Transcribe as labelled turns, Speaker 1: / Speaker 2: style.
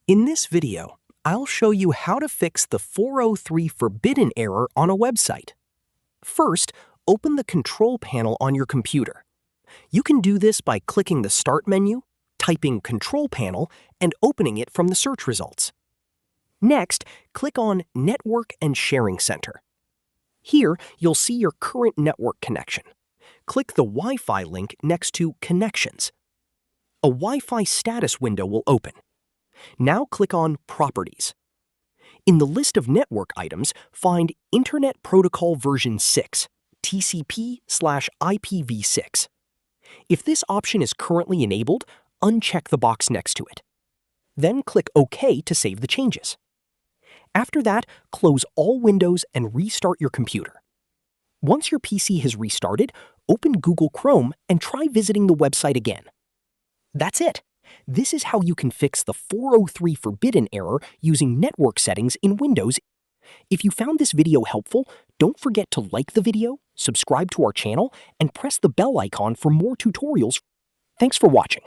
Speaker 1: In this video, I'll show you how to fix the 403 forbidden error on a website. First, open the control panel on your computer. You can do this by clicking the Start menu, typing Control Panel, and opening it from the search results. Next, click on Network and Sharing Center. Here, you'll see your current network connection. Click the Wi-Fi link next to Connections. A Wi-Fi status window will open. Now click on Properties. In the list of network items, find Internet Protocol version 6, TCP/IPv6. If this option is currently enabled, uncheck the box next to it. Then click OK to save the changes. After that, close all windows and restart your computer. Once your PC has restarted, open Google Chrome and try visiting the website again. That's it. This is how you can fix the 403 forbidden error using network settings in Windows. If you found this video helpful, don't forget to like the video, subscribe to our channel, and press the bell icon for more tutorials. Thanks for watching.